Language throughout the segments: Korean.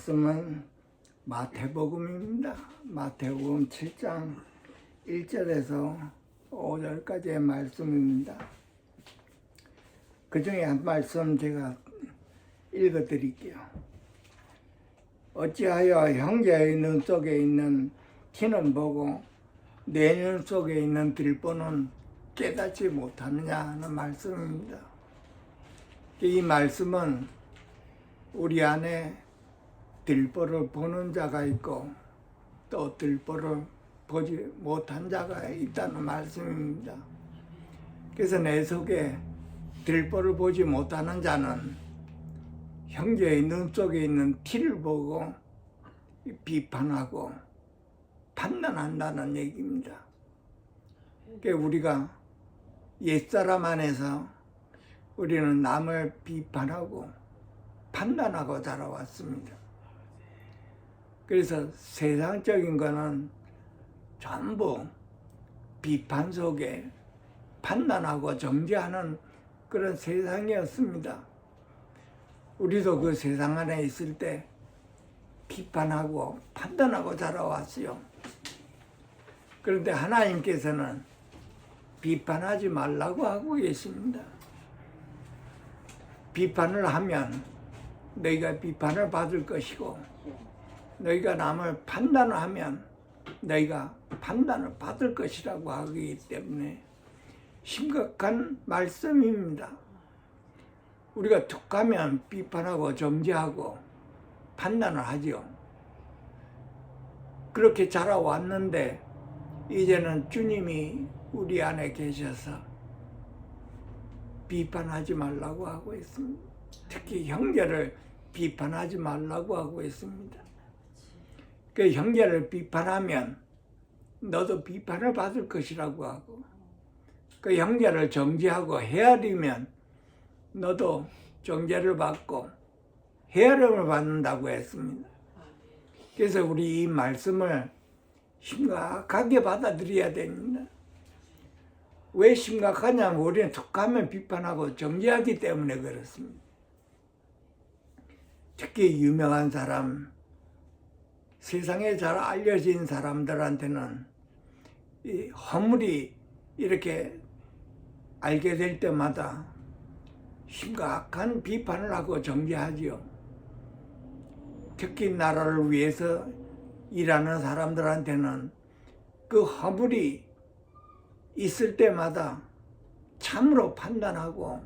말씀은 마태복음입니다. 마태복음 7장 1절에서 5절까지의 말씀입니다. 그 중에 한 말씀 제가 읽어드릴게요. 어찌하여 형제의 눈 속에 있는 티는 보고 내 눈 속에 있는 들보는 깨닫지 못하느냐 하는 말씀입니다. 이 말씀은 우리 안에 들보를 보는 자가 있고 또 들보를 보지 못한 자가 있다는 말씀입니다. 그래서 내 속에 들보를 보지 못하는 자는 형제의 눈 속에 있는 티를 보고 비판하고 판단한다는 얘기입니다. 그러니까 우리가 옛사람 안에서 우리는 남을 비판하고 판단하고 자라왔습니다. 그래서 세상적인 거는 전부 비판 속에 판단하고 정죄하는 그런 세상이었습니다. 우리도 그 세상 안에 있을 때 비판하고 판단하고 자라왔어요. 그런데 하나님께서는 비판하지 말라고 하고 계십니다. 비판을 하면 너희가 비판을 받을 것이고 너희가 남을 판단을 하면 너희가 판단을 받을 것이라고 하기 때문에 심각한 말씀입니다. 우리가 툭하면 비판하고 정죄하고 판단을 하죠. 그렇게 자라왔는데 이제는 주님이 우리 안에 계셔서 비판하지 말라고 하고 있습니다. 특히 형제를 비판하지 말라고 하고 있습니다. 그 형제를 비판하면 너도 비판을 받을 것이라고 하고 그 형제를 정죄하고 헤아리면 너도 정죄를 받고 헤아림을 받는다고 했습니다. 그래서 우리 이 말씀을 심각하게 받아들여야 됩니다. 왜 심각하냐면 우리는 툭하면 비판하고 정죄하기 때문에 그렇습니다. 특히 유명한 사람, 세상에 잘 알려진 사람들한테는 이 허물이 이렇게 알게 될 때마다 심각한 비판을 하고 정죄하지요. 특히 나라를 위해서 일하는 사람들한테는 그 허물이 있을 때마다 참으로 판단하고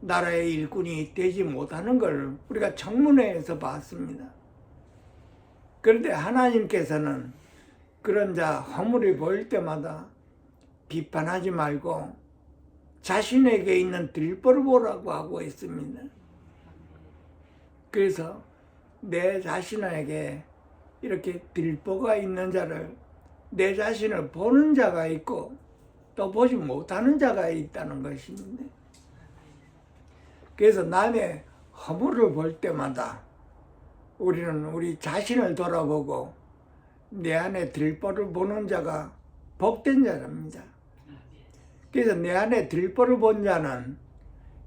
나라의 일꾼이 되지 못하는 걸 우리가 청문회에서 봤습니다. 그런데 하나님께서는 그런 자 허물이 보일 때마다 비판하지 말고 자신에게 있는 들보를 보라고 하고 있습니다. 그래서 내 자신에게 이렇게 들보가 있는 자를 내 자신을 보는 자가 있고 또 보지 못하는 자가 있다는 것입니다. 그래서 남의 허물을 볼 때마다 우리는 우리 자신을 돌아보고 내 안에 들보를 보는 자가 복된 자랍니다. 그래서 내 안에 들보를 본 자는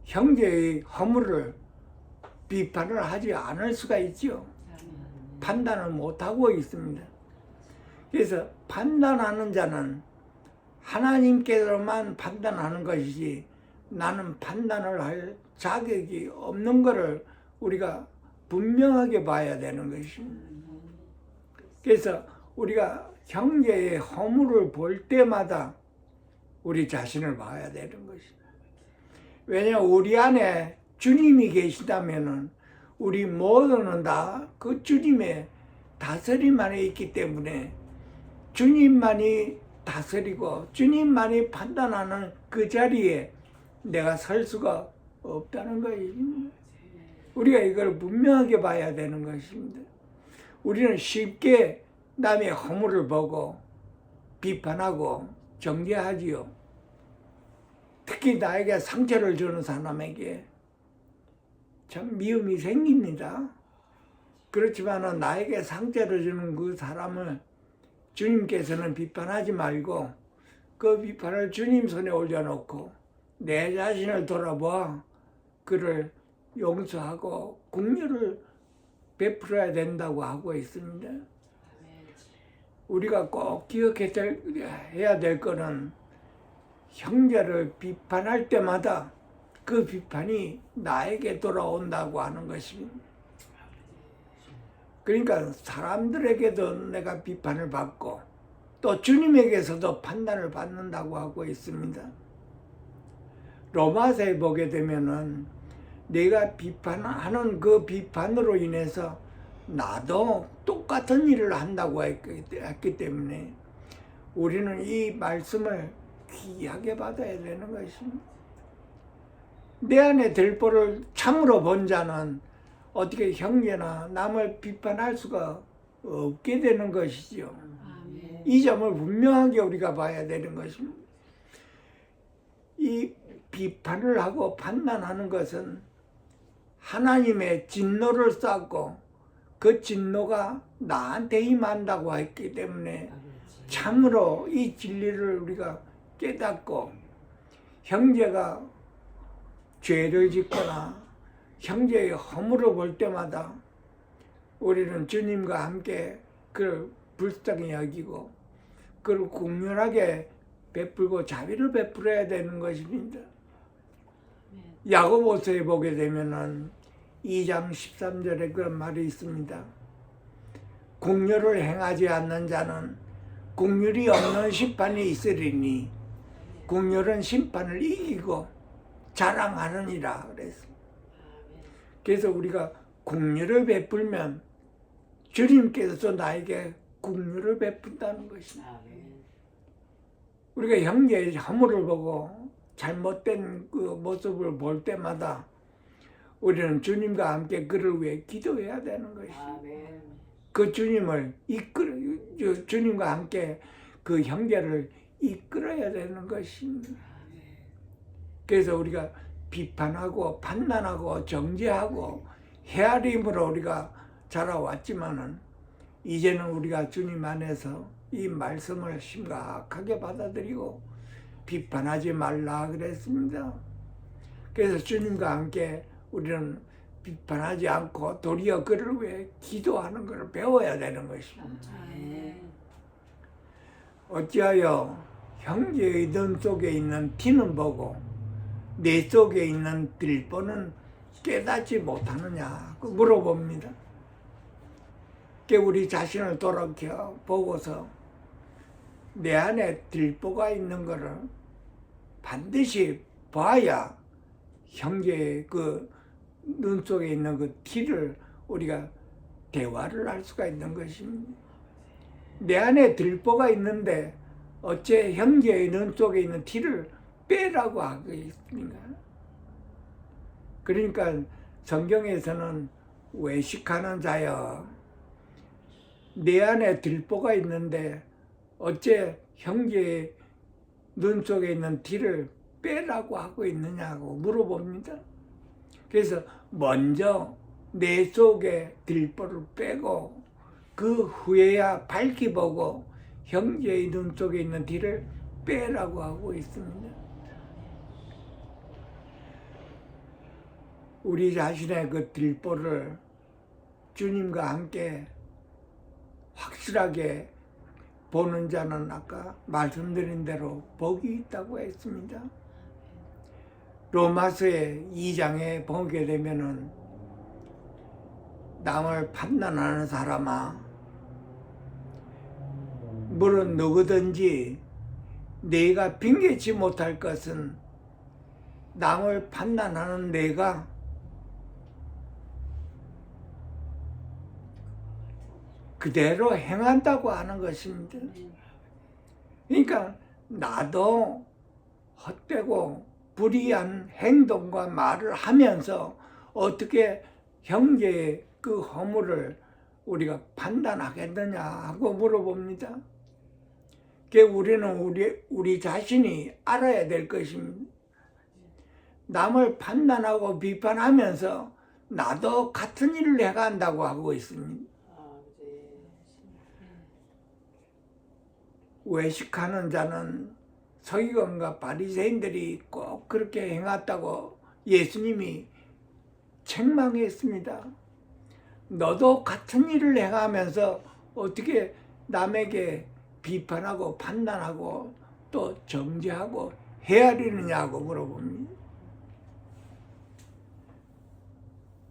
형제의 허물을 비판을 하지 않을 수가 있죠. 판단을 못하고 있습니다. 그래서 판단하는 자는 하나님께서만 판단하는 것이지 나는 판단을 할 자격이 없는 것을 우리가 분명하게 봐야 되는 것입니다. 그래서 우리가 형제의 허물을 볼 때마다 우리 자신을 봐야 되는 것입니다. 왜냐하면 우리 안에 주님이 계시다면 우리 모두는 다 그 주님의 다스림 안에 있기 때문에 주님만이 다스리고 주님만이 판단하는 그 자리에 내가 설 수가 없다는 것입니다. 우리가 이걸 분명하게 봐야 되는 것입니다. 우리는 쉽게 남의 허물을 보고 비판하고 정죄하지요. 특히 나에게 상처를 주는 사람에게 참 미움이 생깁니다. 그렇지만 나에게 상처를 주는 그 사람을 주님께서는 비판하지 말고 그 비판을 주님 손에 올려놓고 내 자신을 돌아보아 그를 용서하고 긍휼을 베풀어야 된다고 하고 있습니다. 우리가 꼭 기억해야 될 거는 형제를 비판할 때마다 그 비판이 나에게 돌아온다고 하는 것입니다. 그러니까 사람들에게도 내가 비판을 받고 또 주님에게서도 판단을 받는다고 하고 있습니다. 로마서에 보게 되면은 내가 비판하는 그 비판으로 인해서 나도 똑같은 일을 한다고 했기 때문에 우리는 이 말씀을 귀하게 받아야 되는 것입니다. 내 안에 들보를 참으로 본 자는 어떻게 형제나 남을 비판할 수가 없게 되는 것이죠. 이 점을 분명하게 우리가 봐야 되는 것입니다. 이 비판을 하고 판단하는 것은 하나님의 진노를 쌓고 그 진노가 나한테 임한다고 했기 때문에 참으로 이 진리를 우리가 깨닫고 형제가 죄를 짓거나 형제의 허물을 볼 때마다 우리는 주님과 함께 그를 불쌍히 여기고 그를 국률하게 베풀고 자비를 베풀어야 되는 것입니다. 야고보서에 보게 되면은 2장 13절에 그런 말이 있습니다. 국률을 행하지 않는 자는 국률이 없는 심판이 있으리니 국률은 심판을 이기고 자랑하느니라 그랬습니다. 그래서 우리가 국률을 베풀면 주님께서 나에게 국률을 베푼다는 것입니다. 우리가 형제의 허물을 보고 잘못된 그 모습을 볼 때마다 우리는 주님과 함께 그를 위해 기도해야 되는 것입니다. 그 주님을 주님과 함께 그 형제를 이끌어야 되는 것입니다. 그래서 우리가 비판하고 판단하고 정죄하고 헤아림으로 우리가 자라왔지만은 이제는 우리가 주님 안에서 이 말씀을 심각하게 받아들이고 비판하지 말라 그랬습니다. 그래서 주님과 함께 우리는 비판하지 않고 도리어 그를 위해 기도하는 것을 배워야 되는 것입니다. 어찌하여 형제의 눈 속에 있는 티는 보고 내 속에 있는 들보는 깨닫지 못하느냐 물어봅니다. 우리 자신을 돌아켜 보고서 내 안에 들보가 있는 것을 반드시 봐야 형제의 그 눈 속에 있는 그 티를 우리가 대화를 할 수가 있는 것입니다. 내 안에 들보가 있는데 어째 형제의 눈 속에 있는 티를 빼라고 하고 있습니까? 그러니까 성경에서는 외식하는 자여 내 안에 들보가 있는데 어째 형제의 눈 속에 있는 티를 빼라고 하고 있느냐고 물어봅니다. 그래서 먼저 내 속에 들보를 빼고 그 후에야 밝히 보고 형제의 눈 속에 있는 티를 빼라고 하고 있습니다. 우리 자신의 그 들보를 주님과 함께 확실하게 보는 자는 아까 말씀드린 대로 복이 있다고 했습니다. 로마서의 2장에 보게 되면은 남을 판단하는 사람아, 물은 누구든지 네가 빙계치 못할 것은 남을 판단하는 내가 그대로 행한다고 하는 것입니다. 그러니까 나도 헛되고 불의한 행동과 말을 하면서 어떻게 형제의 그 허물을 우리가 판단하겠느냐 하고 물어봅니다. 우리는 우리 자신이 알아야 될 것입니다. 남을 판단하고 비판하면서 나도 같은 일을 해간다고 하고 있습니다. 외식하는 자는 서기관과 바리새인들이 꼭 그렇게 행했다고 예수님이 책망했습니다. 너도 같은 일을 행하면서 어떻게 남에게 비판하고 판단하고 또 정죄하고 헤아리느냐고 물어봅니다.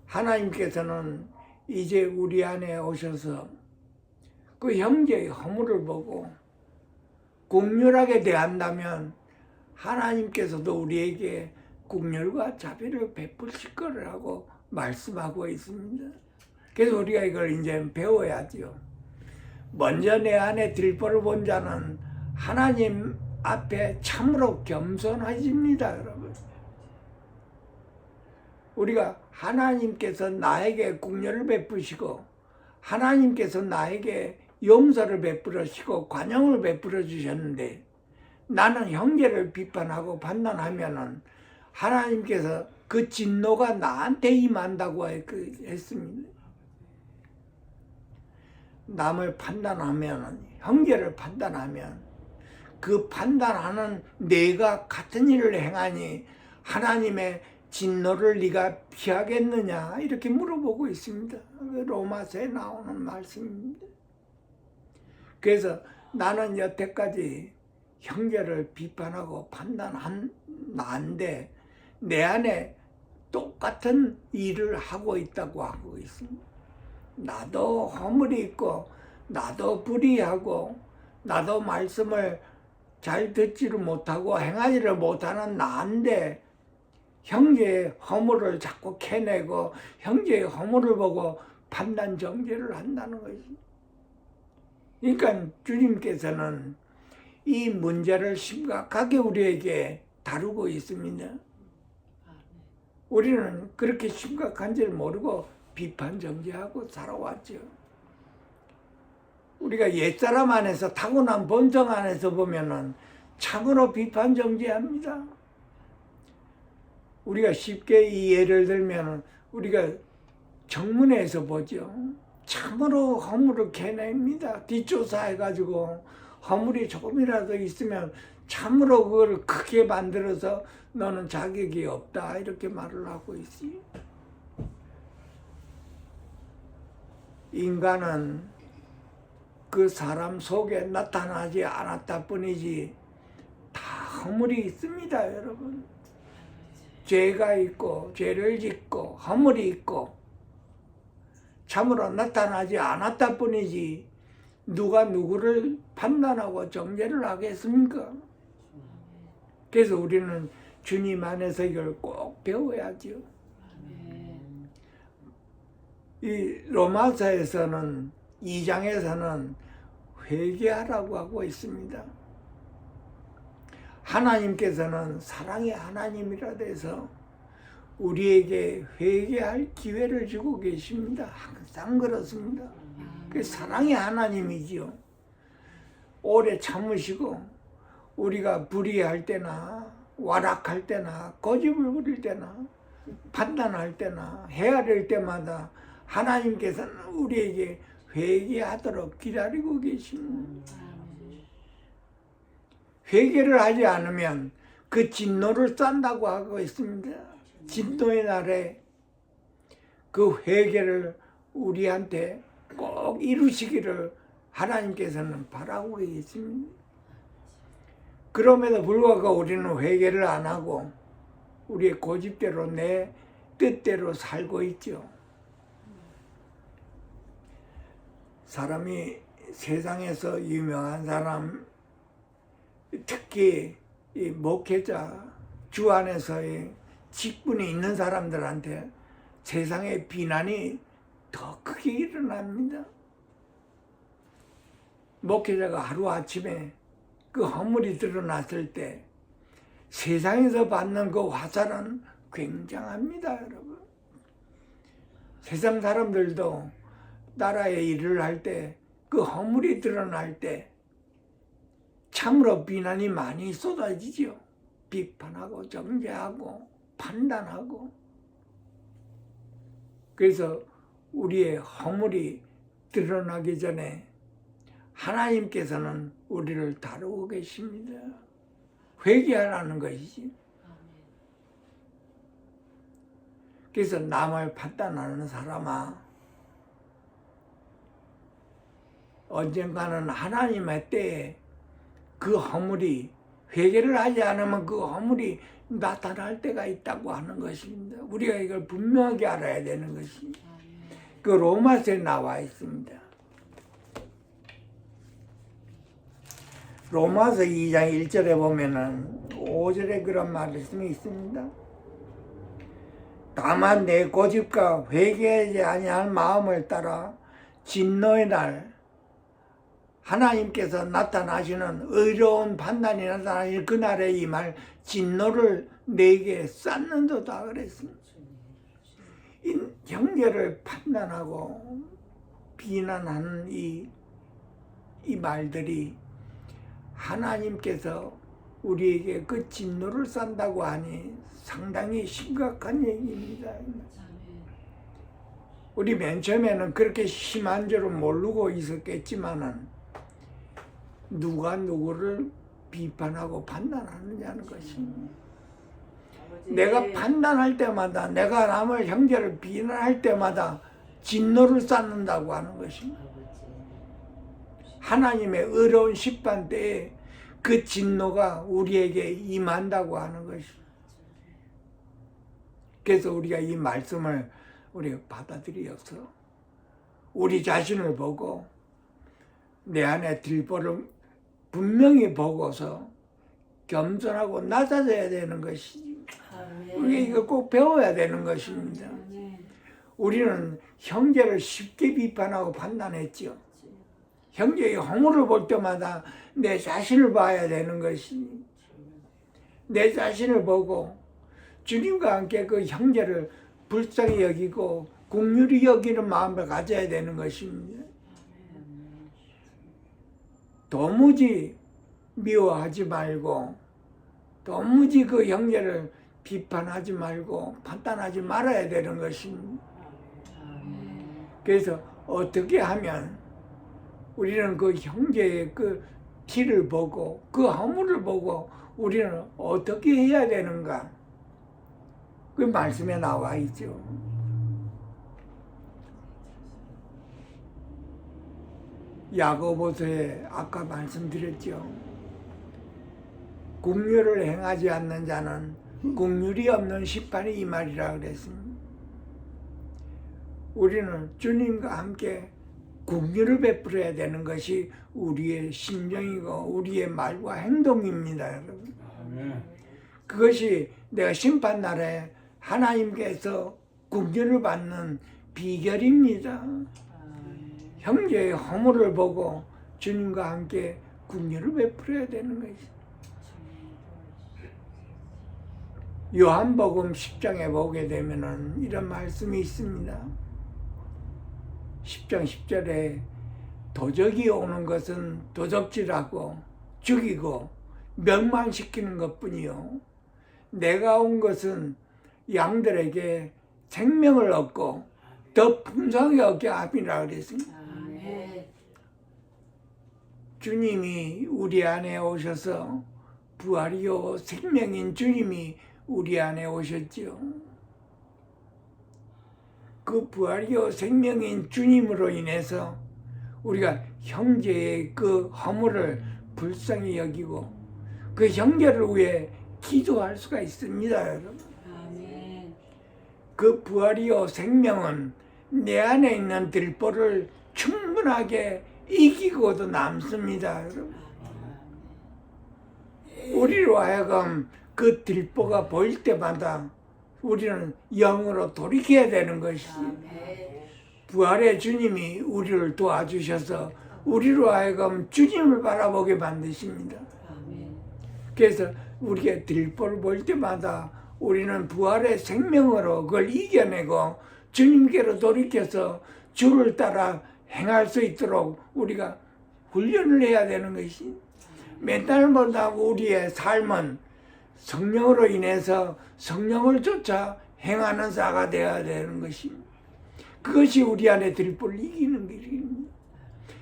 하나님께서는 이제 우리 안에 오셔서 그 형제의 허물을 보고 긍휼하게 대한다면 하나님께서도 우리에게 긍휼과 자비를 베푸실 거라고 말씀하고 있습니다. 그래서 우리가 이걸 이제 배워야죠. 먼저 내 안에 들보를 본 자는 하나님 앞에 참으로 겸손해집니다, 여러분. 우리가 하나님께서 나에게 긍휼을 베푸시고 하나님께서 나에게 용서를 베풀으시고 관용을 베풀어 주셨는데 나는 형제를 비판하고 판단하면은 하나님께서 그 진노가 나한테 임한다고 했습니다. 남을 판단하면, 형제를 판단하면 그 판단하는 내가 같은 일을 행하니 하나님의 진노를 네가 피하겠느냐 이렇게 물어보고 있습니다. 로마서에 나오는 말씀입니다. 그래서 나는 여태까지 형제를 비판하고 판단한 나인데 내 안에 똑같은 일을 하고 있다고 하고 있습니다. 나도 허물이 있고 나도 불의하고 나도 말씀을 잘 듣지를 못하고 행하지를 못하는 나인데 형제의 허물을 자꾸 캐내고 형제의 허물을 보고 판단 정죄를 한다는 것이. 그러니까 주님께서는 이 문제를 심각하게 우리에게 다루고 있습니다. 우리는 그렇게 심각한 줄 모르고 비판 정죄하고 살아왔죠. 우리가 옛사람 안에서 타고난 본성 안에서 보면은 참으로 비판 정죄합니다. 우리가 쉽게 이 예를 들면 우리가 정문에서 보죠. 참으로 허물을 캐냅니다. 뒷조사해가지고 허물이 조금이라도 있으면 참으로 그걸 크게 만들어서 너는 자격이 없다 이렇게 말을 하고 있어요. 인간은 그 사람 속에 나타나지 않았다 뿐이지 다 허물이 있습니다, 여러분. 죄가 있고 죄를 짓고 허물이 있고 참으로 나타나지 않았다 뿐이지 누가 누구를 판단하고 정죄를 하겠습니까? 그래서 우리는 주님 안에서 이걸 꼭 배워야죠. 이 로마서에서는 2장에서는 회개하라고 하고 있습니다. 하나님께서는 사랑의 하나님이라 돼서 우리에게 회개할 기회를 주고 계십니다. 항상 그렇습니다. 그 사랑의 하나님이지요. 오래 참으시고 우리가 불의할 때나 완악할 때나 고집을 부릴 때나 판단할 때나 헤아릴 때마다 하나님께서는 우리에게 회개하도록 기다리고 계십니다. 회개를 하지 않으면 그 진노를 싼다고 하고 있습니다. 진노의 날에 그 회개를 우리한테 꼭 이루시기를 하나님께서는 바라고 계십니다. 그럼에도 불구하고 우리는 회개를 안 하고 우리의 고집대로 내 뜻대로 살고 있죠. 사람이 세상에서 유명한 사람, 특히 이 목회자, 주 안에서의 직분이 있는 사람들한테 세상의 비난이 더 크게 일어납니다. 목회자가 하루아침에 그 허물이 드러났을 때 세상에서 받는 그 화살은 굉장합니다, 여러분. 세상 사람들도 나라의 일을 할 때 그 허물이 드러날 때 참으로 비난이 많이 쏟아지죠. 비판하고 정죄하고 판단하고. 그래서 우리의 허물이 드러나기 전에 하나님께서는 우리를 다루고 계십니다. 회개하라는 것이지. 그래서 남을 판단하는 사람아, 언젠가는 하나님의 때에 그 허물이 회개를 하지 않으면 그 허물이 나타날 때가 있다고 하는 것입니다. 우리가 이걸 분명하게 알아야 되는 것입니다. 그 로마서에 나와 있습니다. 로마서 2장 1절에 보면은 5절에 그런 말씀이 있습니다. 다만 내 고집과 회개하지 아니할 마음을 따라 진노의 날 하나님께서 나타나시는 의로운 판단이 나타나실 그날에 임할 진노를 내게 쌓는도다 그랬습니다. 이 형제를 판단하고 비난하는 이 말들이 하나님께서 우리에게 그 진노를 싼다고 하니 상당히 심각한 얘기입니다. 우리 맨 처음에는 그렇게 심한 줄은 모르고 있었겠지만은 누가 누구를 비판하고 판단하느냐는 것입니다. 내가 판단할 때마다, 내가 남을 형제를 비난할 때마다 진노를 쌓는다고 하는 것입니다. 하나님의 의로운 심판 때에 그 진노가 우리에게 임한다고 하는 것입니다. 그래서 우리가 이 말씀을 우리가 받아들여서 우리 자신을 보고 내 안에 들보를 분명히 보고서 겸손하고 낮아져야 되는 것입니다. 우리가 이거 꼭 배워야 되는 것입니다. 우리는 형제를 쉽게 비판하고 판단했죠. 형제의 허물을 볼 때마다 내 자신을 봐야 되는 것입니다. 내 자신을 보고 주님과 함께 그 형제를 불쌍히 여기고 긍휼히 여기는 마음을 가져야 되는 것입니다. 도무지 미워하지 말고 도무지 그 형제를 비판하지 말고 판단하지 말아야 되는 것입니다. 그래서 어떻게 하면 우리는 그 형제의 그 티를 보고 그 허물을 보고 우리는 어떻게 해야 되는가? 그 말씀에 나와 있죠. 야고보서에 아까 말씀드렸죠. 긍휼을 행하지 않는 자는 긍휼이 없는 심판이 임하리라 그랬습니다. 우리는 주님과 함께 긍휼을 베풀어야 되는 것이 우리의 심정이고 우리의 말과 행동입니다, 여러분. 그것이 내가 심판날에 하나님께서 긍휼을 받는 비결입니다. 형제의 허물을 보고 주님과 함께 긍휼을 베풀어야 되는 것이죠. 요한복음 10장에 보게 되면은 이런 말씀이 있습니다. 10장 10절에 도적이 오는 것은 도적질하고 죽이고 멸망시키는 것뿐이요 내가 온 것은 양들에게 생명을 얻고 더 풍성하게 얻게 함이라 그랬습니다. 주님이 우리 안에 오셔서 부활이요 생명인 주님이 우리 안에 오셨지요. 그 부활이요 생명인 주님으로 인해서 우리가 형제의 그 허물을 불쌍히 여기고 그 형제를 위해 기도할 수가 있습니다, 여러분. 아멘. 그 부활이요 생명은 내 안에 있는 들보를 충분하게 이기고도 남습니다, 여러분. 우리로 하여금 그 들보가 보일 때마다 우리는 영으로 돌이켜야 되는 것이 부활의 주님이 우리를 도와주셔서 우리로 하여금 주님을 바라보게 만드십니다. 그래서 우리가 들보를 볼 때마다 우리는 부활의 생명으로 그걸 이겨내고 주님께로 돌이켜서 주를 따라 행할 수 있도록 우리가 훈련을 해야 되는 것이 맨날마다 우리의 삶은 성령으로 인해서 성령을 쫓아 행하는 자가 되어야 되는 것입니다. 그것이 우리 안에 들보를 이기는 길입니다.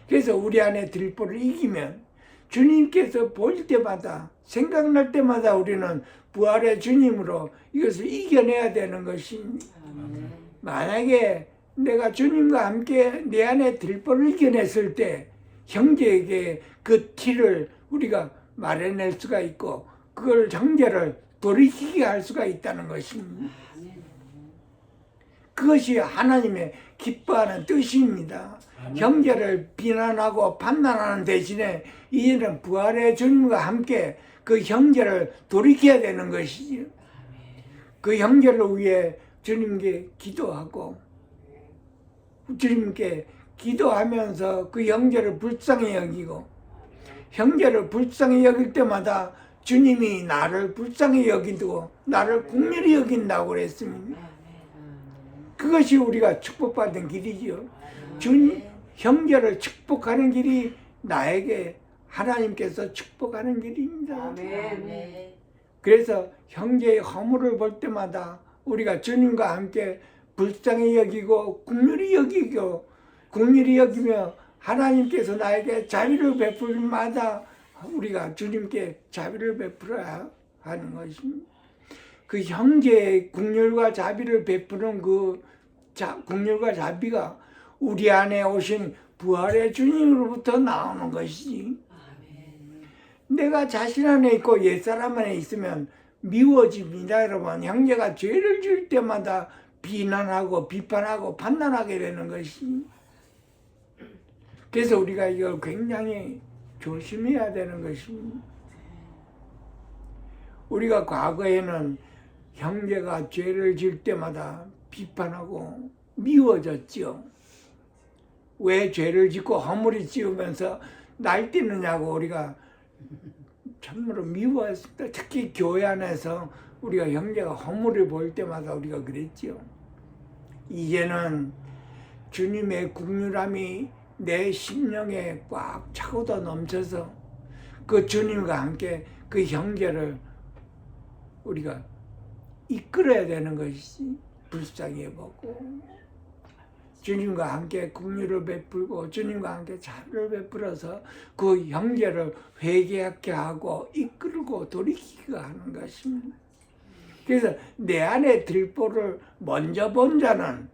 그래서 우리 안에 들보를 이기면 주님께서 볼 때마다 생각날 때마다 우리는 부활의 주님으로 이것을 이겨내야 되는 것입니다. 만약에 내가 주님과 함께 내 안에 들보를 이겨냈을 때 형제에게 그 티를 우리가 말해낼 수가 있고 그걸 형제를 돌이키게 할 수가 있다는 것입니다. 그것이 하나님의 기뻐하는 뜻입니다. 형제를 비난하고 판단하는 대신에 이제는 부활의 주님과 함께 그 형제를 돌이켜야 되는 것이죠. 그 형제를 위해 주님께 기도하고 주님께 기도하면서 그 형제를 불쌍히 여기고 형제를 불쌍히 여길 때마다 주님이 나를 불쌍히 여기고 나를 긍휼히 여긴다고 그랬습니다. 그것이 우리가 축복받은 길이지요. 주님, 형제를 축복하는 길이 나에게 하나님께서 축복하는 길입니다. 그래서 형제의 허물을 볼 때마다 우리가 주님과 함께 불쌍히 여기고 긍휼히 여기며 하나님께서 나에게 자비를 베풀 마다 우리가 주님께 자비를 베풀어야 하는 것입니다. 그 형제의 긍휼과 자비를 베푸는 그 긍휼과 자비가 우리 안에 오신 부활의 주님으로부터 나오는 것이지. 내가 자신 안에 있고 옛사람 안에 있으면 미워집니다. 여러분, 형제가 죄를 지을 때마다 비난하고 비판하고 판단하게 되는 것이. 그래서 우리가 이걸 굉장히 조심해야 되는 것입니다. 우리가 과거에는 형제가 죄를 지을 때마다 비판하고 미워졌죠. 왜 죄를 짓고 허물이 지으면서 날뛰느냐고 우리가 참으로 미워했습니다. 특히 교회 안에서 우리가 형제가 허물을 볼 때마다 우리가 그랬죠. 이제는 주님의 긍휼함이 내 심령에 꽉 차고도 넘쳐서 그 주님과 함께 그 형제를 우리가 이끌어야 되는 것이지. 불쌍히 여보고 주님과 함께 긍휼을 베풀고 주님과 함께 자비를 베풀어서 그 형제를 회개하게 하고 이끌고 돌이키게 하는 것입니다. 그래서 내 안에 들보를 먼저 본 자는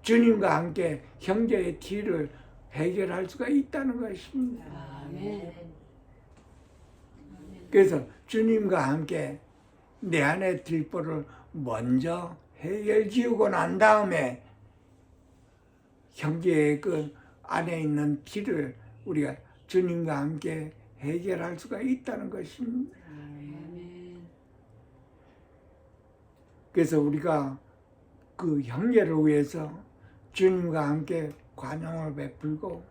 주님과 함께 형제의 티를 해결할 수가 있다는 것입니다. 그래서 주님과 함께 내 안에 들보를 먼저 해결 지우고 난 다음에 형제의 그 안에 있는 티를 우리가 주님과 함께 해결할 수가 있다는 것입니다. 그래서 우리가 그 형제를 위해서 주님과 함께 관용을 베풀고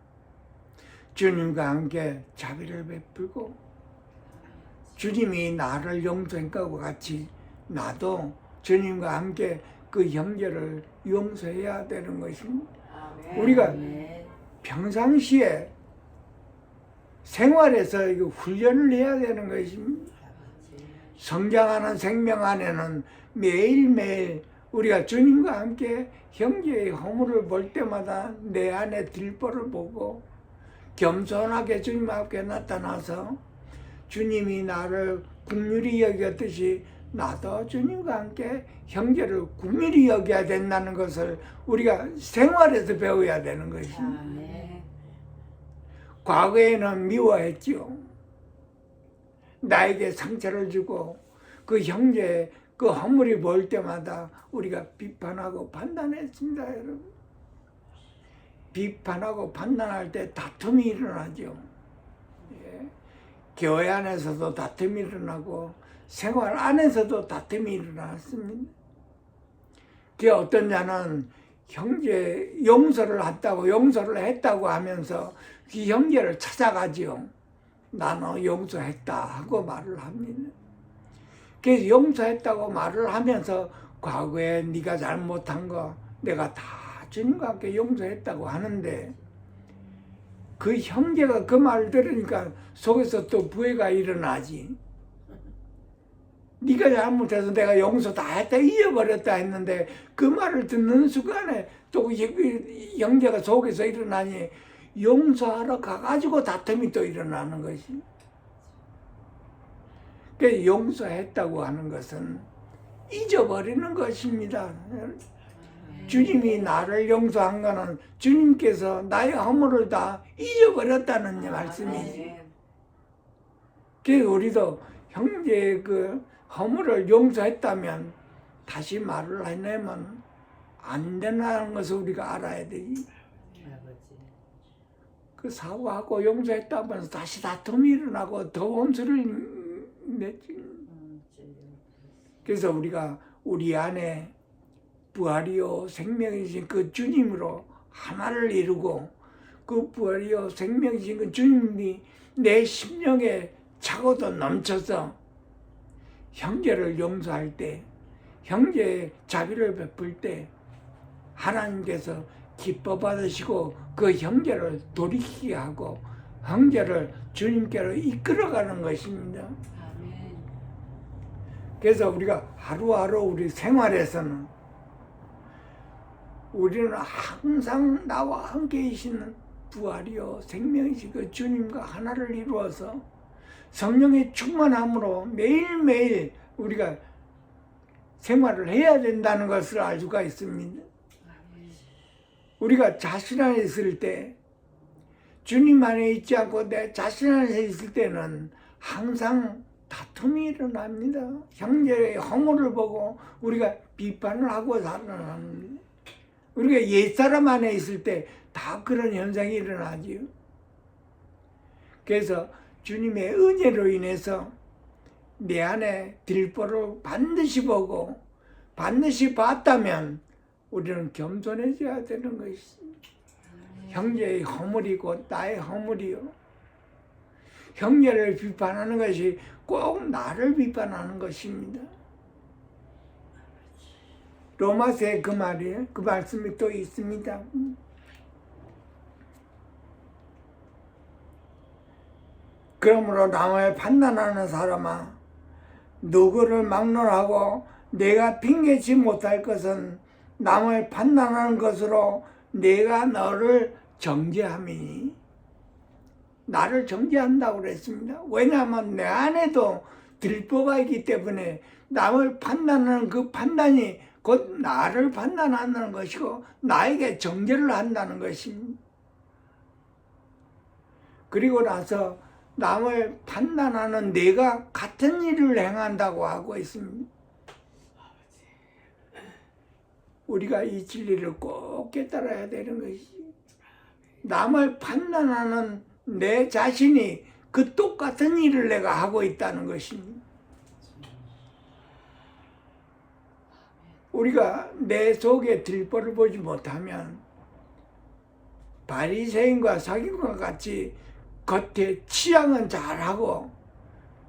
주님과 함께 자비를 베풀고 주님이 나를 용서한 것과 같이 나도 주님과 함께 그 형제를 용서해야 되는 것입니다. 우리가 평상시에 생활에서 훈련을 해야 되는 것입니다. 성장하는 생명 안에는 매일매일 우리가 주님과 함께 형제의 허물을 볼 때마다 내 안에 들보를 보고 겸손하게 주님 앞에 나타나서 주님이 나를 긍휼히 여겼듯이 나도 주님과 함께 형제를 긍휼히 여겨야 된다는 것을 우리가 생활에서 배워야 되는 것입니다. 과거에는 미워했지요. 나에게 상처를 주고 그 형제의 그 허물이 보일 때마다 우리가 비판하고 판단했습니다, 여러분. 비판하고 판단할 때 다툼이 일어나죠. 예. 교회 안에서도 다툼이 일어나고 생활 안에서도 다툼이 일어났습니다. 그 어떤 자는 형제 용서를 했다고 하면서 그 형제를 찾아가지요. 나는 용서했다 하고 말을 합니다. 그래서 용서했다고 말을 하면서 과거에 네가 잘못한 거 내가 다 주님과 함께 용서했다고 하는데 그 형제가 그 말을 들으니까 속에서 또 부해가 일어나지. 네가 잘못해서 내가 용서 다 했다 잊어버렸다 했는데 그 말을 듣는 순간에 또 형제가 속에서 일어나니 용서하러 가가지고 다툼이 또 일어나는 것이. 그 용서했다고 하는 것은 잊어버리는 것입니다. 주님이 나를 용서한 거는 주님께서 나의 허물을 다 잊어버렸다는 말씀이지. 그래서 우리도 형제의 그 허물을 용서했다면 다시 말을 해내면 안 된다는 것을 우리가 알아야 되지. 그 사과하고 용서했다면서 다시 다툼이 일어나고 더 원수를 맺지. 그래서 우리가 우리 안에 부활이요 생명이신 그 주님으로 하나를 이루고 그 부활이요 생명이신 그 주님이 내 심령에 차고도 넘쳐서 형제를 용서할 때, 형제의 자비를 베풀 때 하나님께서 기뻐 받으시고 그 형제를 돌이키게 하고 형제를 주님께로 이끌어가는 것입니다. 그래서 우리가 하루하루 우리 생활에서는 우리는 항상 나와 함께 계시는 부활이요 생명이신 그 주님과 하나를 이루어서 성령의 충만함으로 매일매일 우리가 생활을 해야 된다는 것을 알 수가 있습니다. 우리가 자신 안에 있을 때, 주님 안에 있지 않고 내 자신 안에 있을 때는 항상 다툼이 일어납니다. 형제의 허물을 보고 우리가 비판을 하고 살아납니다. 우리가 옛사람 안에 있을 때 다 그런 현상이 일어나지요. 그래서 주님의 은혜로 인해서 내 안에 들보를 반드시 보고 반드시 봤다면 우리는 겸손해져야 되는 것입니다. 형제의 허물이고 나의 허물이요. 형제를 비판하는 것이 꼭 나를 비판하는 것입니다. 로마서에 그 말이에요. 그 말씀이 또 있습니다. 그러므로 남을 판단하는 사람아, 누구를 막론하고 내가 핑계치 못할 것은 남을 판단하는 것으로 내가 너를 정죄함이니. 나를 정죄한다고 그랬습니다. 왜냐하면 내 안에도 들보가 있기 때문에 남을 판단하는 그 판단이 곧 나를 판단하는 것이고 나에게 정죄를 한다는 것입니다. 그리고 나서 남을 판단하는 내가 같은 일을 행한다고 하고 있습니다. 우리가 이 진리를 꼭 깨달아야 되는 것이지. 남을 판단하는 내 자신이 그 똑같은 일을 내가 하고 있다는 것입니다. 우리가 내 속에 들보를 보지 못하면 바리새인과 서기관과 같이 겉에 치양은 잘하고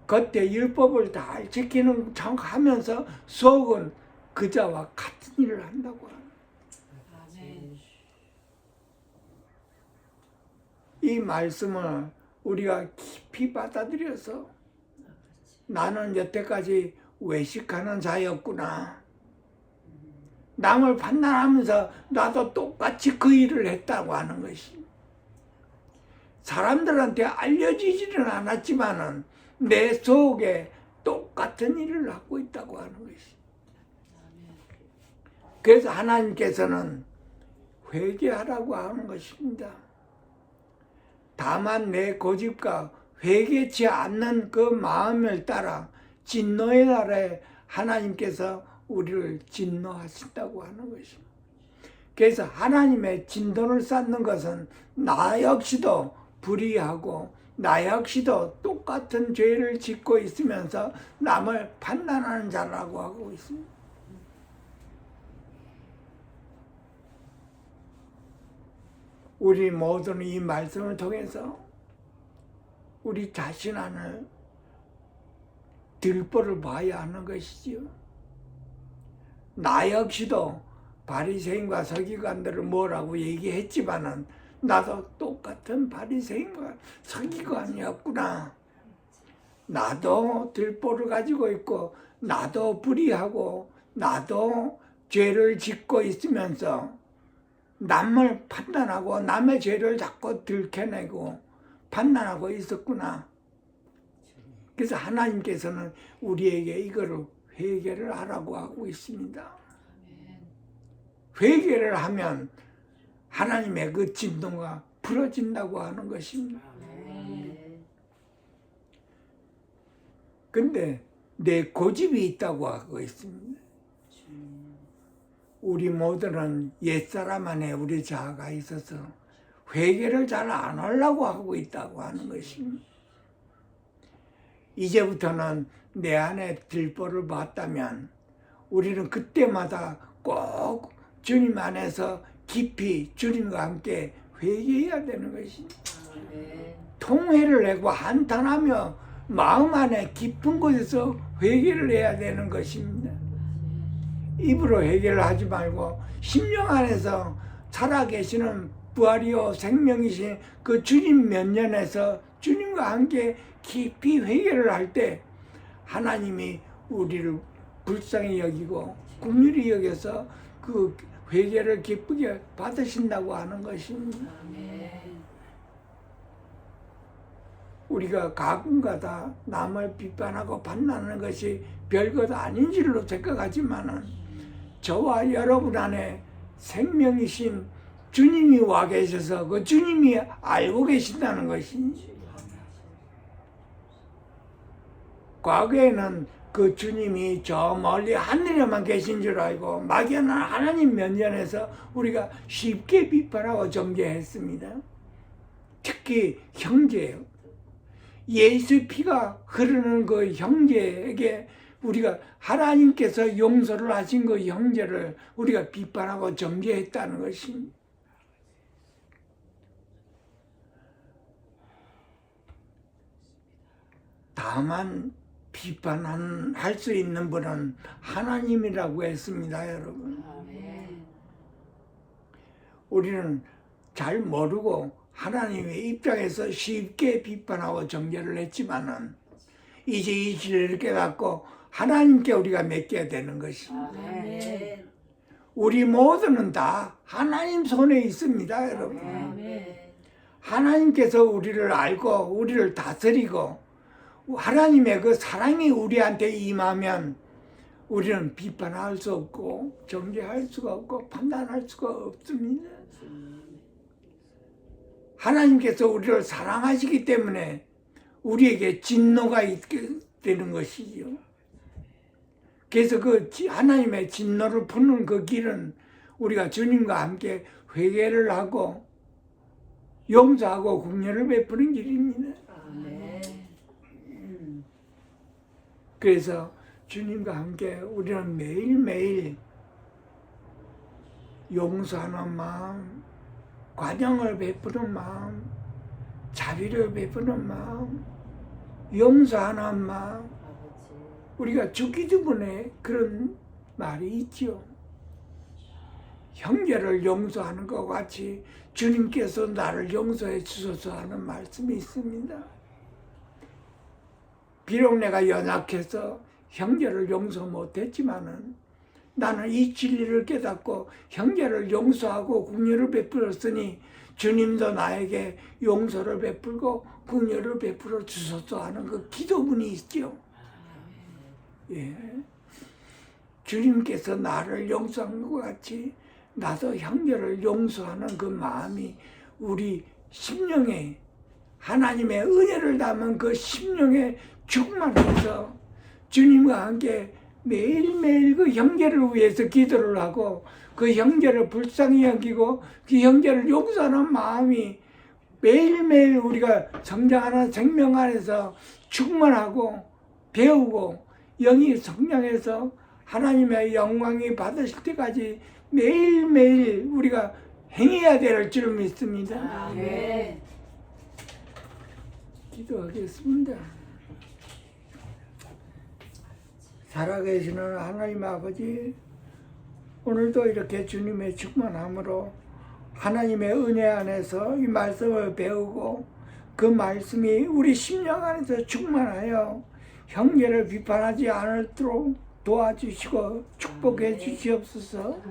겉에 율법을 잘 지키는 척 하면서 속은 그자와 같은 일을 한다고 합니다. 이 말씀을 우리가 깊이 받아들여서 나는 여태까지 외식하는 자였구나. 남을 판단하면서 나도 똑같이 그 일을 했다고 하는 것이. 사람들한테 알려지지는 않았지만은 내 속에 똑같은 일을 하고 있다고 하는 것이. 그래서 하나님께서는 회개하라고 하는 것입니다. 다만 내 고집과 회개치 않는 그 마음을 따라 진노의 날에 하나님께서 우리를 진노하신다고 하는 것입니다. 그래서 하나님의 진노를 쌓는 것은 나 역시도 불의하고 나 역시도 똑같은 죄를 짓고 있으면서 남을 판단하는 자라고 하고 있습니다. 우리 모두는 이 말씀을 통해서 우리 자신 안을 들보를 봐야 하는 것이지요. 나 역시도 바리새인과 서기관들을 뭐라고 얘기했지만은 나도 똑같은 바리새인과 서기관이었구나. 나도 들보를 가지고 있고 나도 불의하고 나도 죄를 짓고 있으면서 남을 판단하고 남의 죄를 자꾸 들켜내고 판단하고 있었구나. 그래서 하나님께서는 우리에게 이거를 회개를 하라고 하고 있습니다. 회개를 하면 하나님의 그 진노가 풀어진다고 하는 것입니다. 근데 내 고집이 있다고 하고 있습니다. 우리 모두는 옛사람 안에 우리 자아가 있어서 회개를 잘 안 하려고 하고 있다고 하는 것입니다. 이제부터는 내 안에 들보를 봤다면 우리는 그때마다 꼭 주님 안에서 깊이 주님과 함께 회개해야 되는 것입니다. 통회를 내고 한탄하며 마음 안에 깊은 곳에서 회개를 해야 되는 것입니다. 입으로 회개를 하지 말고 심령 안에서 살아계시는 부활이요 생명이신 그 주님 면전에서 주님과 함께 깊이 회개를 할 때 하나님이 우리를 불쌍히 여기고 긍휼히 여겨서 그 회개를 기쁘게 받으신다고 하는 것입니다. 우리가 가끔가다 남을 비판하고 판단하는 것이 별것 아닌 줄로 생각하지만은 저와 여러분 안에 생명이신 주님이 와 계셔서 그 주님이 알고 계신다는 것이지. 과거에는 그 주님이 저 멀리 하늘에만 계신 줄 알고 막연한 하나님 면전에서 우리가 쉽게 비판하고 정죄했습니다. 특히 형제예요. 예수 피가 흐르는 그 형제에게 우리가 하나님께서 용서를 하신 그 형제를 우리가 비판하고 정죄했다는 것입니다. 다만 비판할 수 있는 분은 하나님이라고 했습니다, 여러분. 우리는 잘 모르고 하나님의 입장에서 쉽게 비판하고 정죄를 했지만은 이제 이 진리를 깨닫고 하나님께 우리가 맡겨야 되는 것입니다. 우리 모두는 다 하나님 손에 있습니다, 여러분. 하나님께서 우리를 알고 우리를 다스리고 하나님의 그 사랑이 우리한테 임하면 우리는 비판할 수 없고 정죄할 수가 없고 판단할 수가 없습니다. 하나님께서 우리를 사랑하시기 때문에 우리에게 진노가 있게 되는 것이죠. 그래서 그 하나님의 진노를 푸는 그 길은 우리가 주님과 함께 회개를 하고 용서하고 긍휼을 베푸는 길입니다. 그래서 주님과 함께 우리는 매일매일 용서하는 마음, 관용을 베푸는 마음, 자비를 베푸는 마음, 용서하는 마음, 우리가 죽기 전에 그런 말이 있죠. 형제를 용서하는 것 같이 주님께서 나를 용서해 주소서 하는 말씀이 있습니다. 비록 내가 연약해서 형제를 용서 못했지만은 나는 이 진리를 깨닫고 형제를 용서하고 긍휼을 베풀었으니 주님도 나에게 용서를 베풀고 긍휼을 베풀어 주소서 하는 그 기도문이 있죠. 예. 주님께서 나를 용서한 것 같이 나도 형제를 용서하는 그 마음이 우리 심령에 하나님의 은혜를 담은 그 심령에 충만해서 주님과 함께 매일매일 그 형제를 위해서 기도를 하고 그 형제를 불쌍히 여기고 그 형제를 용서하는 마음이 매일매일 우리가 성장하는 생명 안에서 충만하고 배우고 영이 성장해서 하나님의 영광이 받으실 때까지 매일매일 우리가 행해야 될 줄 믿습니다. 아멘. 기도하겠습니다. 살아계시는 하나님 아버지, 오늘도 이렇게 주님의 충만함으로 하나님의 은혜 안에서 이 말씀을 배우고 그 말씀이 우리 심령 안에서 충만하여 형제를 비판하지 않도록 도와주시고 축복해 주시옵소서.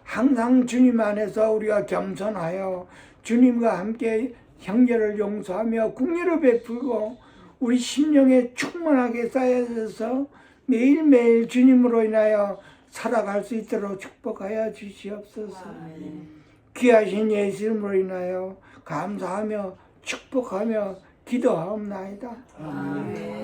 항상 주님 안에서 우리가 겸손하여 주님과 함께 형제를 용서하며 긍휼을 베풀고 우리 심령에 충만하게 쌓여져서 매일매일 주님으로 인하여 살아갈 수 있도록 축복하여 주시옵소서. 아멘. 귀하신 예수 이름으로 인하여 감사하며 축복하며 기도하옵나이다. 아멘.